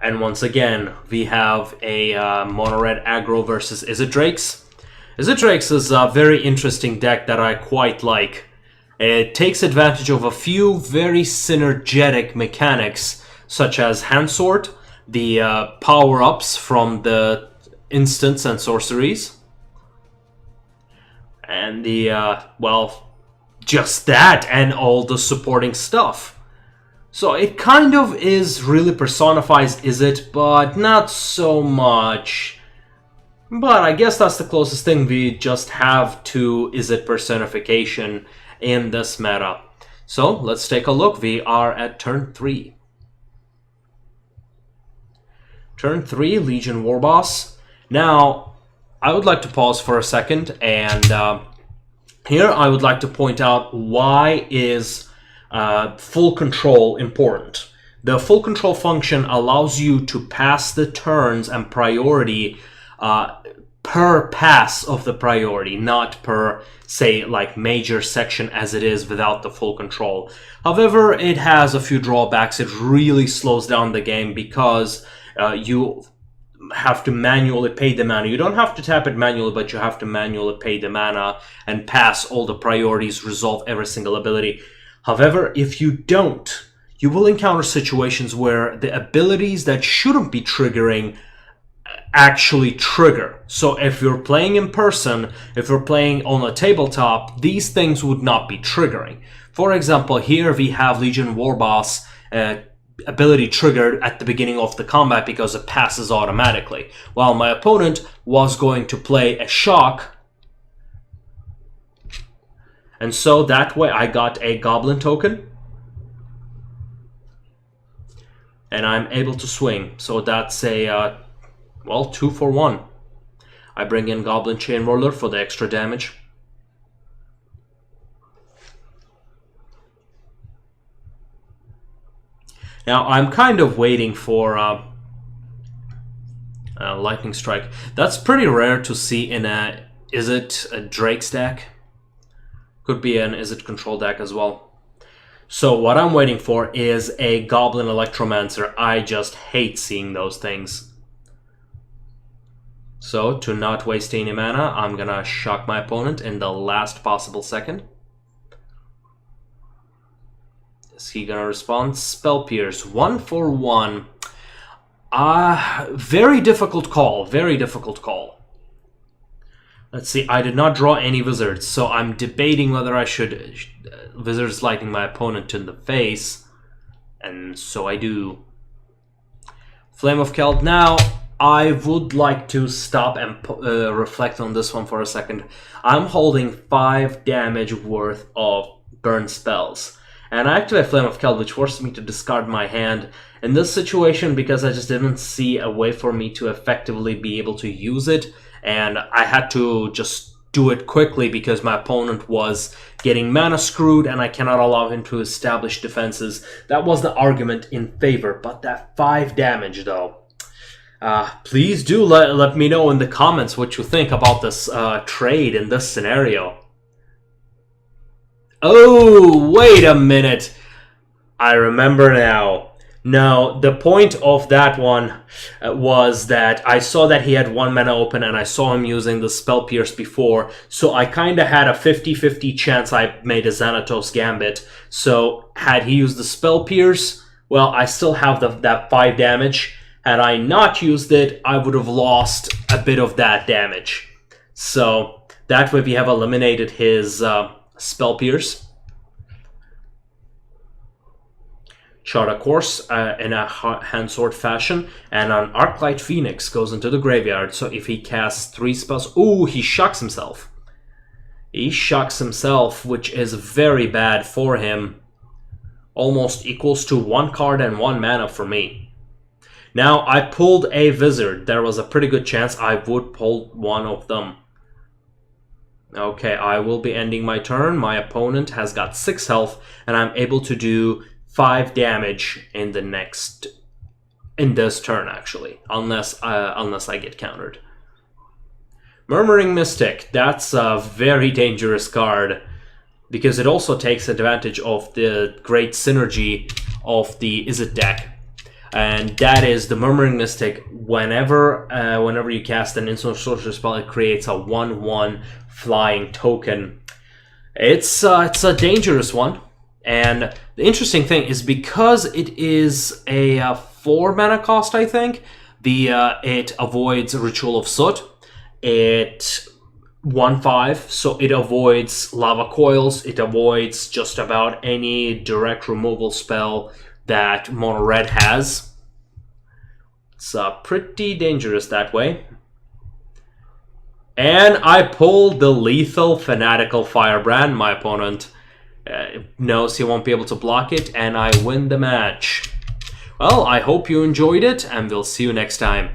And once again, we have a mono-red aggro versus Izzet Drakes. Izzet Drakes is a very interesting deck that I quite like. It takes advantage of a few very synergetic mechanics, such as Hand Sword, the power-ups from the instants and sorceries, and the, well, just that, and all the supporting stuff. So it kind of is really personifies Izzet, but not so much. But I guess that's the closest thing we just have to Izzet personification in this meta. So let's take a look. We are at turn 3. Turn 3, Legion Warboss. Now, I would like to pause for a second, and here I would like to point out why is full control important. The full control function allows you to pass the turns and priority per pass of the priority, not per, say, like major section as it is without the full control. However, it has a few drawbacks. It really slows down the game because you have to manually pay the mana. You don't have to tap it manually, but you have to manually pay the mana and pass all the priorities, resolve every single ability. However, if you don't, you will encounter situations where the abilities that shouldn't be triggering actually trigger. So if you're playing in person, if you're playing on a tabletop, these things would not be triggering. For example, here we have Legion Warboss ability triggered at the beginning of the combat because it passes automatically, while my opponent was going to play a shock, and so that way I got a goblin token and I'm able to swing. So that's a well, 2 for 1. I bring in Goblin Chain Roller for the extra damage. Now, I'm kind of waiting for Lightning Strike. That's pretty rare to see in a Izzet Drake's deck. Could be an Izzet control deck as well. So what I'm waiting for is a Goblin Electromancer. I just hate seeing those things. So, to not waste any mana, I'm gonna shock my opponent in the last possible second. Is he gonna respond? Spell Pierce, 1 for 1. Very difficult call, very difficult call. Let's see, I did not draw any wizards, so I'm debating whether I should Wizard's Lightning my opponent in the face, and so I do. Flame of Keld. Now, I would like to stop and reflect on this one for a second. I'm holding 5 damage worth of burn spells. And I activate Flame of Keld, which forces me to discard my hand. In this situation, because I just didn't see a way for me to effectively be able to use it, and I had to just do it quickly because my opponent was getting mana screwed and I cannot allow him to establish defenses. That was the argument in favor, but that 5 damage though. Please do let me know in the comments what you think about this trade in this scenario. Oh, wait a minute. I remember now. No, the point of that one was that I saw that he had 1 mana open and I saw him using the Spell Pierce before, so I kind of had a 50-50 chance I made a Xanatos Gambit. So had he used the Spell Pierce, well, I still have that 5 damage. Had I not used it, I would have lost a bit of that damage. So that way we have eliminated his Spell Pierce. Chart a course in a hand sword fashion, and an Arclight Phoenix goes into the graveyard. So if he casts 3 spells, ooh, he shocks himself. He shocks himself, which is very bad for him. Almost equals to 1 card and 1 mana for me. Now, I pulled a wizard. There was a pretty good chance I would pull one of them. Okay, I will be ending my turn. My opponent has got 6 health, and I'm able to do 5 damage in this turn, actually, unless I get countered. Murmuring Mystic, that's a very dangerous card because it also takes advantage of the great synergy of the Izzet deck. and that is the Murmuring Mystic. Whenever you cast an instant sorcery spell, it creates a 1/1 flying token. It's a dangerous one, and the interesting thing is because it is a 4 mana cost, I think. It avoids Ritual of Soot. It 1/5, so it avoids Lava Coils. It avoids just about any direct removal spell that Mono Red has. It's pretty dangerous that way. And I pulled the Lethal Fanatical Firebrand. My opponent knows he won't be able to block it, and I win the match. Well, I hope you enjoyed it, and we'll see you next time.